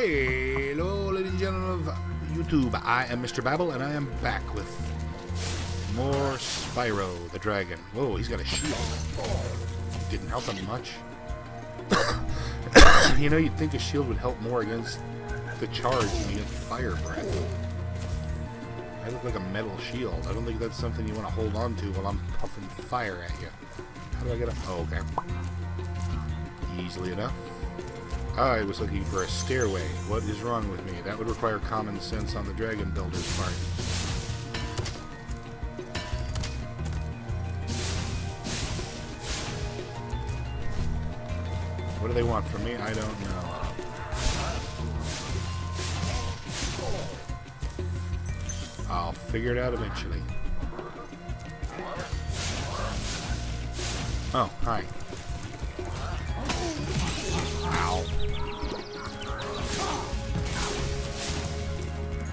Hello, ladies and gentlemen of YouTube. I am Mr. Babble, and I am back with more Spyro the Dragon. Whoa, he's got a shield. Didn't help him much. You know, you'd think a shield would help more against the charge than against fire breath. I look like a metal shield. I don't think that's something you want to hold on to while I'm puffing fire at you. How do I get up? Oh, okay. Easily enough. I was looking for a stairway. What is wrong with me? That would require common sense on the dragon builder's part. What do they want from me? I don't know. I'll figure it out eventually. Oh, hi. Ow.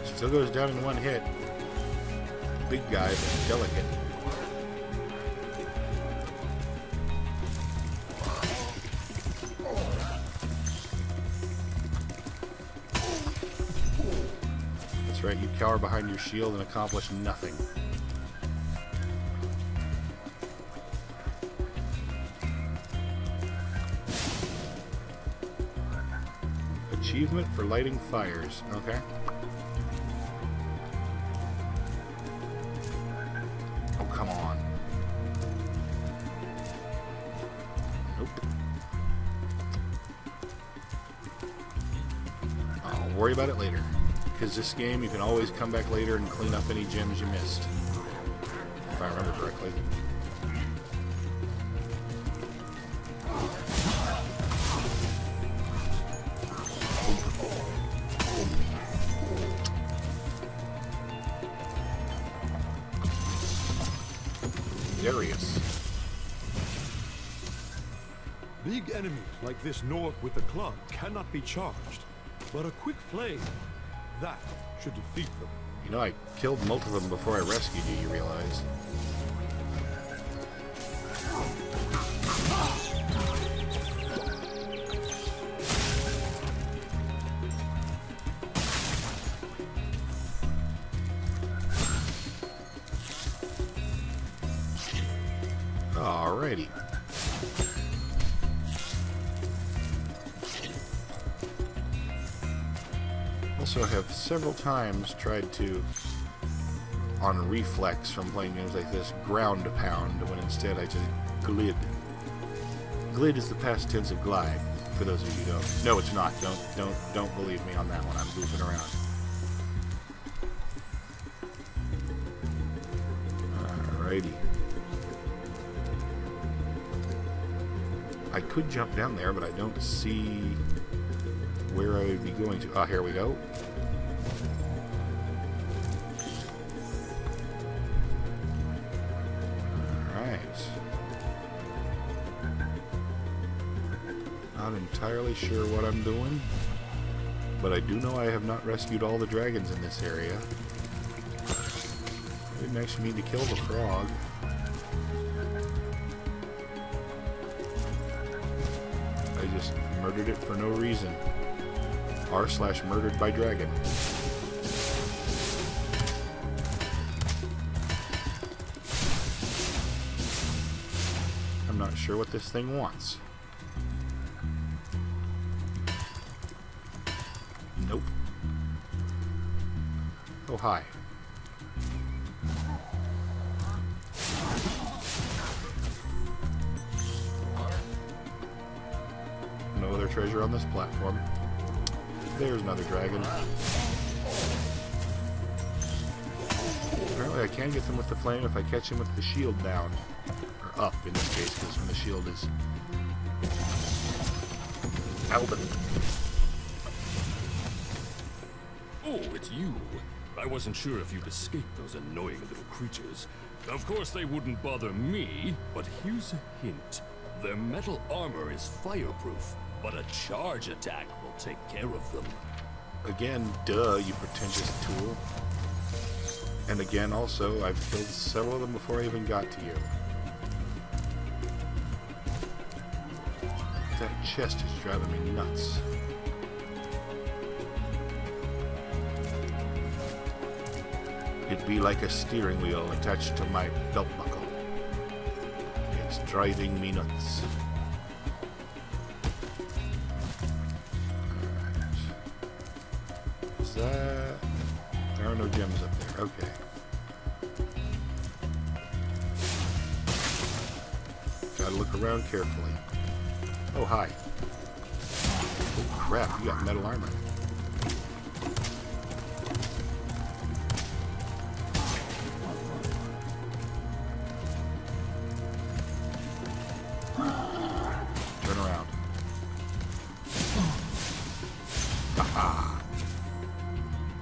Still goes down in one hit. Big guy, but delicate. That's right, you cower behind your shield and accomplish nothing. Achievement for lighting fires. Okay. Oh, come on. Nope. I'll worry about it later. Because this game, you can always come back later and clean up any gems you missed. If I remember correctly. Darius. Big enemies like this Nork with the club cannot be charged, but a quick flame, that should defeat them. You know, I killed most of them before I rescued you, you realize? Alrighty. Also, I have several times tried to, on reflex from playing games like this, ground pound, when instead I just glid. Glid is the past tense of glide, for those of you who don't. No, it's not. Don't believe me on that one. I'm goofing around. Alrighty. I could jump down there, but I don't see where I would be going to. Ah, here we go. Alright. Not entirely sure what I'm doing, but I do know I have not rescued all the dragons in this area. I didn't actually mean to kill the frog. I just murdered it for no reason. r/murdered by dragon. I'm not sure what this thing wants. Nope. Oh, hi. No other treasure on this platform. There's another dragon. Apparently I can get them with the flame if I catch him with the shield down. Or up, in this case, because when the shield is Albin. Oh, it's you. I wasn't sure if you'd escaped those annoying little creatures. Of course they wouldn't bother me, but here's a hint. Their metal armor is fireproof, but a charge attack will take care of them. Again, duh, you pretentious tool. And again, also, I've killed several of them before I even got to you. That chest is driving me nuts. it be like a steering wheel attached to my belt buckle. It's driving me nuts. Alright. Is that... There are no gems up there. Okay. Gotta look around carefully. Oh, hi. Oh, crap. You got metal armor. Turn around. Haha.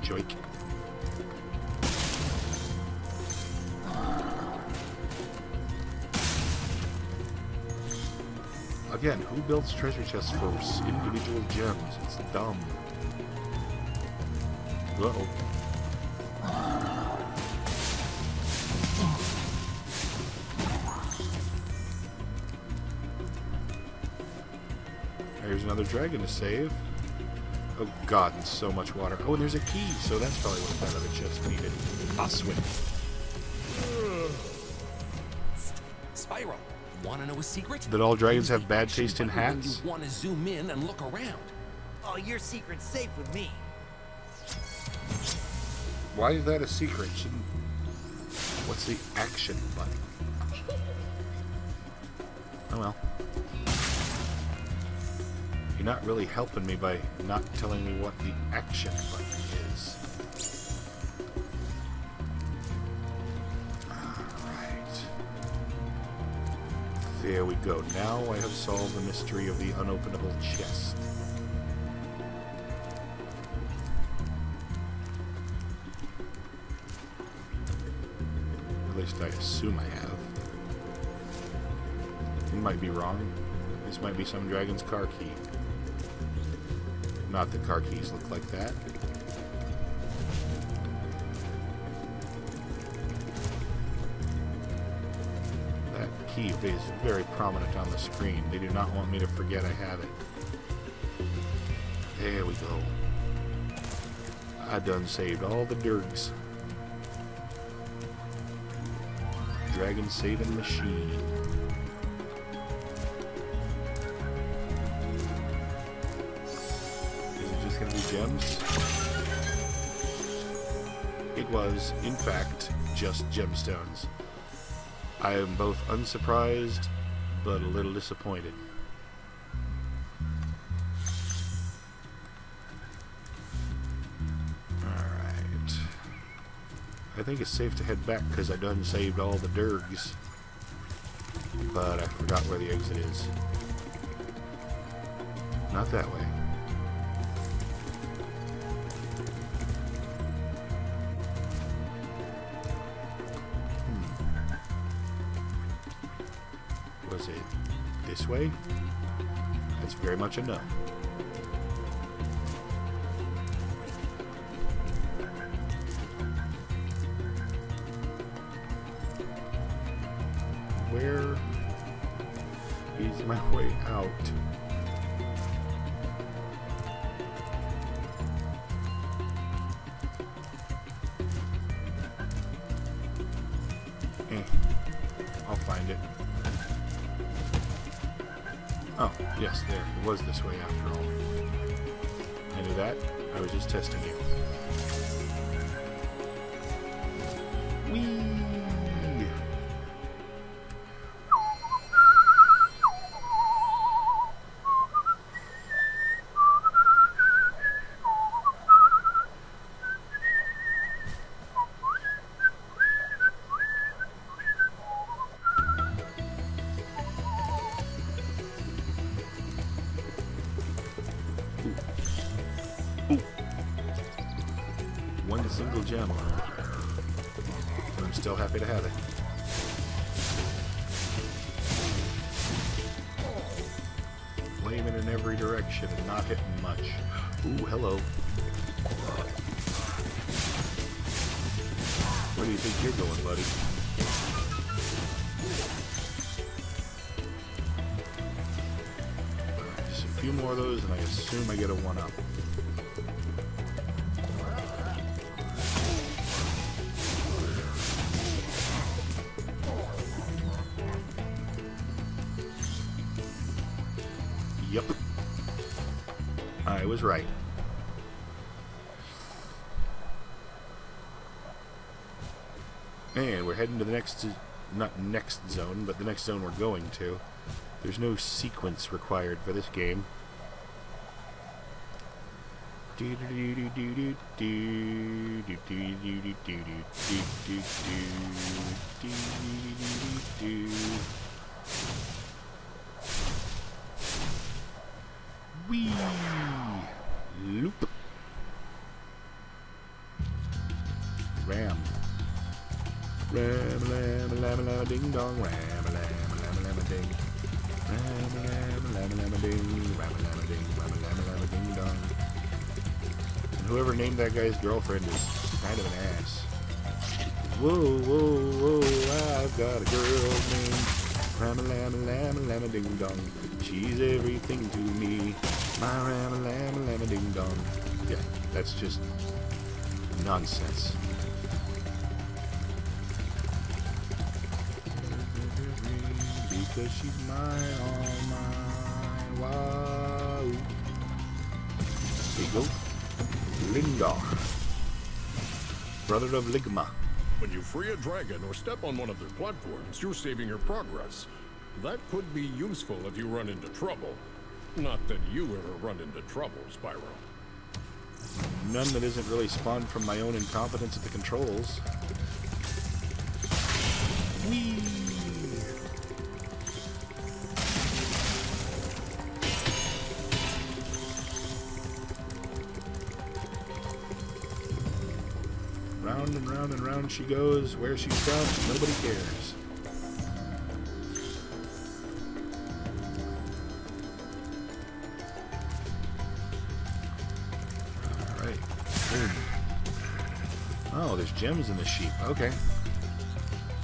Joik. Again, who builds treasure chests for individual gems? It's dumb. Uh-oh. There's another dragon to save. Oh god, and so much water. Oh, and there's a key, so that's probably what that other chest needed. I'll swim. Spyro, wanna know a secret? That all dragons have bad taste in hats? You wanna zoom in and look around. Oh, your secret's safe with me. Why is that a secret? Shouldn't... What's the action button? Oh well. You're not really helping me by not telling me what the action button is. Alright. There we go. Now I have solved the mystery of the unopenable chest. At least I assume I have. You might be wrong. This might be some dragon's car key. Not that car keys look like that. That key is very prominent on the screen. They do not want me to forget I have it. There we go. I done saved all the dergs. Dragon saving machine. Gonna be gems? It was, in fact, just gemstones. I am both unsurprised, but a little disappointed. Alright. I think it's safe to head back because I done saved all the dergs. But I forgot where the exit is. Not that way. Was it this way? That's very much a no. Where is my way out? I'll find it. Oh, yes, there. It was this way after all. I knew that. I was just testing you. Whee! One single gem. But I'm still happy to have it. Flaming in every direction and not hitting much. Ooh, hello. Where do you think you're going, buddy? Just a few more of those and I assume I get a 1-up. was right. And we're heading to the next, not next zone, but the next zone we're going to. There's no sequence required for this game. Wee! Loop! Ram. Ram, lam, lam, lam, ding dong, ram, lam, lam, lam, ding. Ram, lam, lam, lam, ding, ram, lam, ding, ram, lam, lam, ding dong. And whoever named that guy's girlfriend is kind of an ass. Whoa, whoa, whoa, I've got a girl named ram, lam, lam, lam, ding dong. She's everything to me. My ram, lam, lam, ding dong. Yeah, that's just nonsense. Because she's mine, all mine. Wow. There you go. Lindar. Brother of Ligma. When you free a dragon or step on one of their platforms, you're saving your progress. That could be useful if you run into trouble. Not that you ever run into trouble, Spyro. None that isn't really spawned from my own incompetence at the controls. Whee! Round and round and round she goes. Where she stops, nobody cares. Alright. Boom. Oh, there's gems in the sheep. Okay.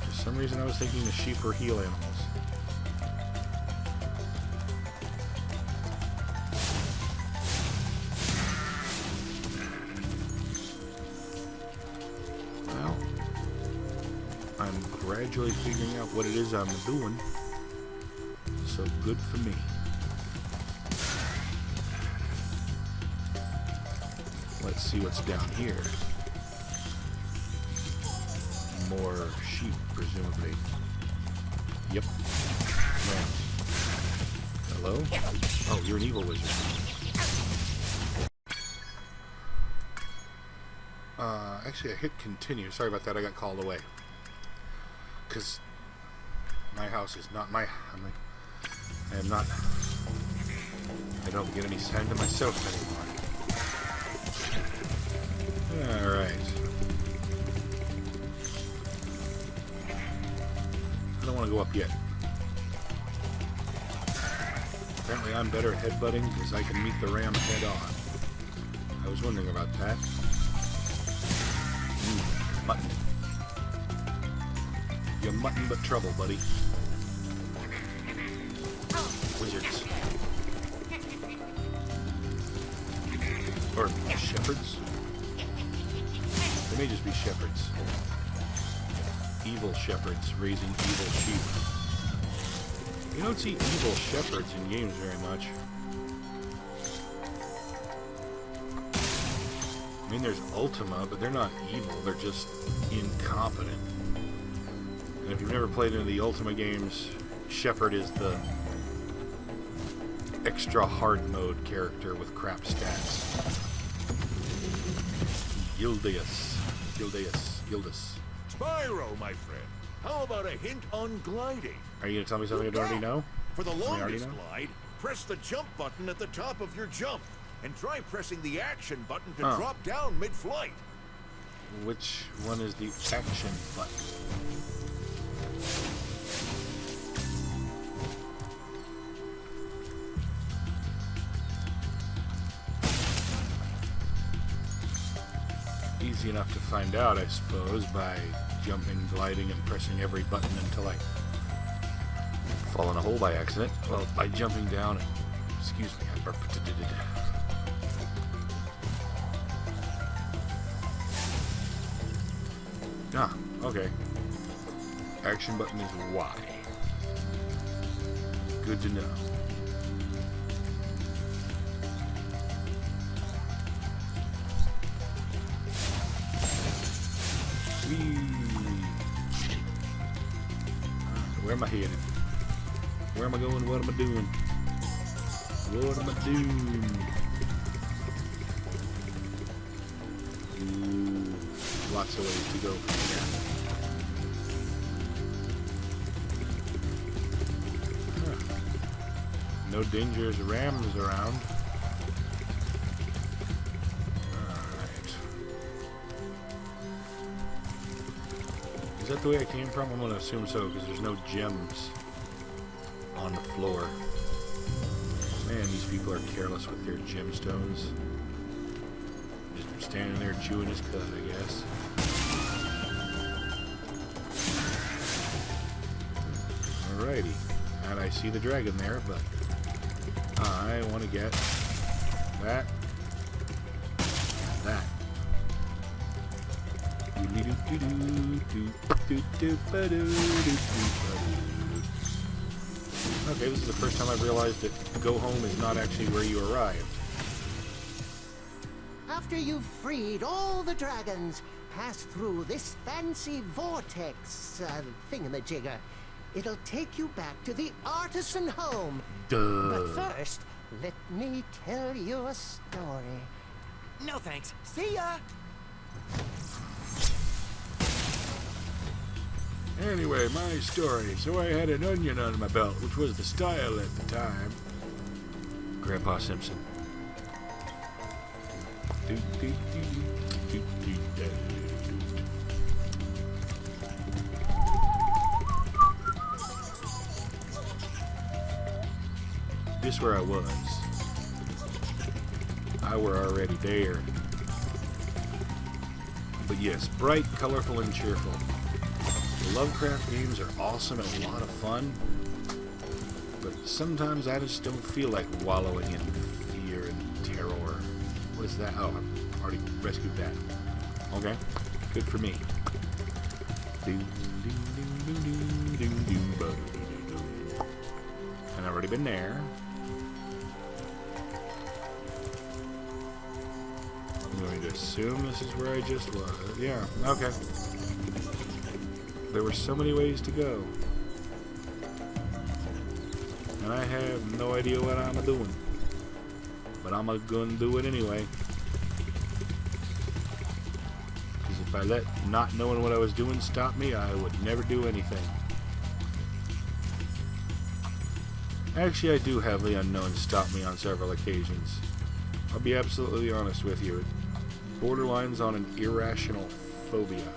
For some reason I was thinking the sheep were heel animals. I'm gradually figuring out what it is I'm doing. So good for me. Let's see what's down here. More sheep, presumably. Yep. Rams. Hello? Oh, you're an evil wizard. Actually, I hit continue. Sorry about that, I got called away. Because my house is not my... I don't get any time to myself anymore. Alright. I don't want to go up yet. Apparently I'm better at headbutting because I can meet the ram head on. I was wondering about that. Mutton. You're mutton but trouble, buddy. Wizards. Or shepherds. They may just be shepherds. Evil shepherds raising evil sheep. You don't see evil shepherds in games very much. I mean, there's Ultima, but they're not evil. They're just incompetent. And if you've never played any of the Ultima games, Shepherd is the extra hard mode character with crap stats. Gildas. Spyro, my friend, how about a hint on gliding? Are you going to tell me something I don't already know? For the longest glide, press the jump button at the top of your jump, and try pressing the action button to drop down mid-flight. Which one is the action button? Easy enough to find out, I suppose, by jumping, gliding, and pressing every button until I fall in a hole by accident. Well, by jumping down and... Excuse me, I burped. Ah, okay. Action button is Y. Good to know. am I heading? Where am I going? What am I doing? What am I doing? Ooh, lots of ways to go from here. No dangerous rams around. Alright. Is that the way I came from? I'm going to assume so, because there's no gems on the floor. Man, these people are careless with their gemstones. Just standing there chewing his cud, I guess. Alrighty. And I see the dragon there, but I want to get that. That. Okay, this is the first time I've realized that go home is not actually where you arrived. After you've freed all the dragons, pass through this fancy vortex thingamajigger. It'll take you back to the artisan home. Duh. But first, let me tell you a story. No thanks. See ya! Anyway, my story. So I had an onion on my belt, which was the style at the time. Grandpa Simpson. This where I was. I were already there. But yes, bright, colorful, and cheerful. The Lovecraft games are awesome and a lot of fun, but sometimes I just don't feel like wallowing in fear and terror. What is that? Oh, I've already rescued that. Okay, good for me. And I've already been there. I'm going to assume this is where I just was. Yeah, okay. There were so many ways to go. And I have no idea what I'm doing. But I'm gonna do it anyway. Because if I let not knowing what I was doing stop me, I would never do anything. Actually, I do have the unknown stop me on several occasions. I'll be absolutely honest with you. It borderlines on an irrational phobia.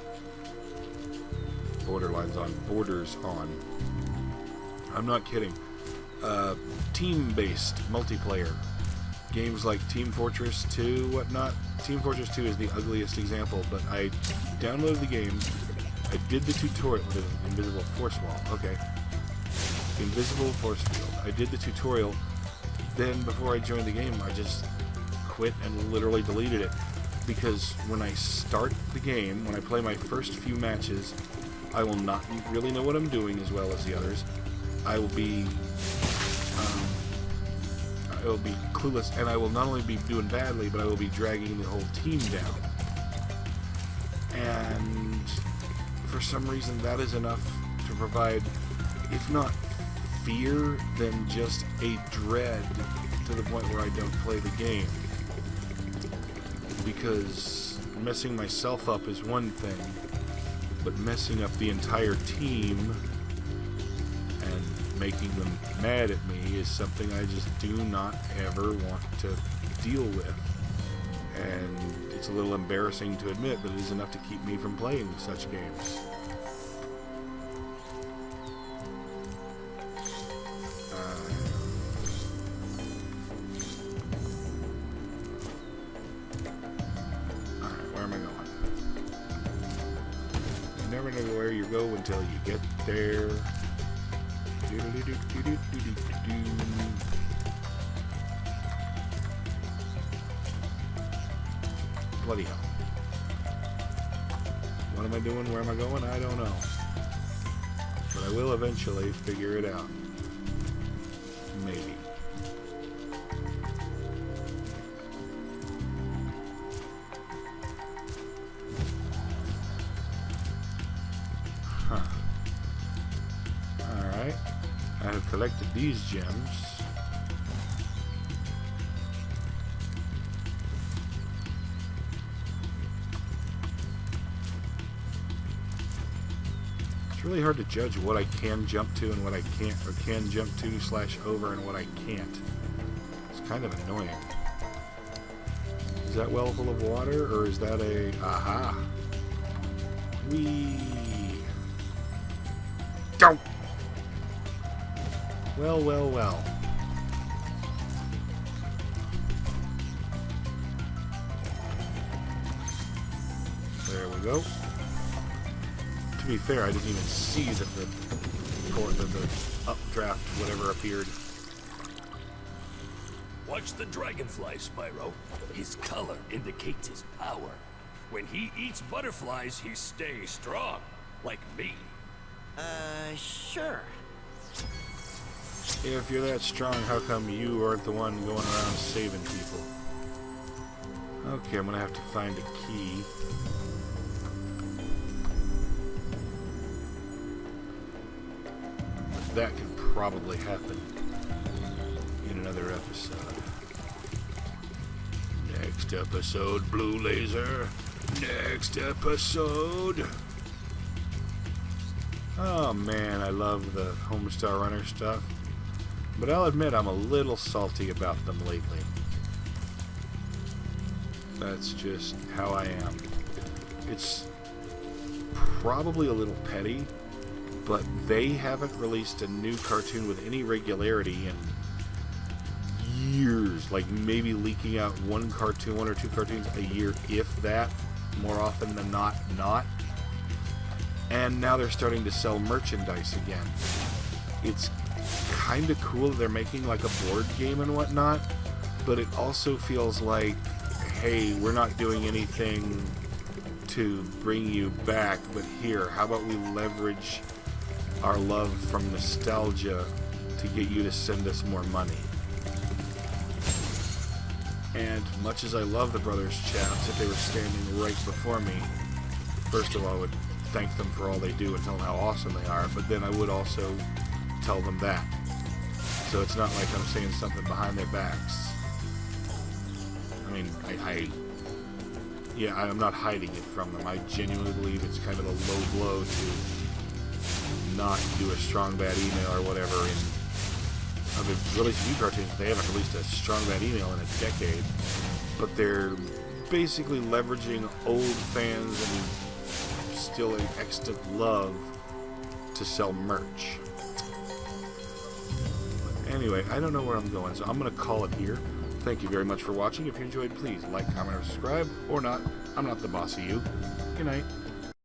Borders on. I'm not kidding. Team-based multiplayer. Games like Team Fortress 2, whatnot. Team Fortress 2 is the ugliest example, but I downloaded the game. I did the tutorial with the invisible force wall. Okay. Invisible force field. I did the tutorial. Then, before I joined the game, I just quit and literally deleted it. Because when I start the game, when I play my first few matches, I will not really know what I'm doing as well as the others. I will be clueless, and I will not only be doing badly, but I will be dragging the whole team down. And for some reason, that is enough to provide, if not fear, then just a dread to the point where I don't play the game. Because messing myself up is one thing, but messing up the entire team and making them mad at me is something I just do not ever want to deal with. And it's a little embarrassing to admit, but it is enough to keep me from playing such games. Alright, where am I going? You never know where you go until you get there. Bloody hell. What am I doing? Where am I going? I don't know. But I will eventually figure it out. Maybe. Huh. Alright. collected these gems. It's really hard to judge what I can jump to and what I can't, or can jump to / over and what I can't. It's kind of annoying. Is that well full of water, or is that a... aha! Whee! Don't! Well, well, well. There we go. To be fair, I didn't even see that the updraft whatever appeared. Watch the dragonfly, Spyro. His color indicates his power. When he eats butterflies, he stays strong, like me. Sure. If you're that strong, how come you aren't the one going around saving people? Okay, I'm gonna have to find a key. That can probably happen in another episode. Next episode, Blue Laser. Next episode. Oh man, I love the Homestar Runner stuff. But I'll admit I'm a little salty about them lately. That's just how I am. It's probably a little petty, but they haven't released a new cartoon with any regularity in years. Like maybe leaking out one or two cartoons a year, if that, more often than not. And now they're starting to sell merchandise again. It's kind of cool that they're making like a board game and whatnot, but it also feels like, hey, we're not doing anything to bring you back, but here, how about we leverage our love from nostalgia to get you to send us more money. And much as I love the Brothers Chaps, if they were standing right before me, first of all, I would thank them for all they do and tell them how awesome they are, but then I would also tell them that. So it's not like I'm saying something behind their backs. I mean, I'm not hiding it from them. I genuinely believe it's kind of a low blow to not do a strong bad email or whatever. I've been releasing new cartoons. They haven't released a strong bad email in a decade, but they're basically leveraging old fans and still an extant love to sell merch. But anyway, I don't know where I'm going, so I'm going to call it here. Thank you very much for watching. If you enjoyed, please like, comment, or subscribe, or not. I'm not the boss of you. Good night.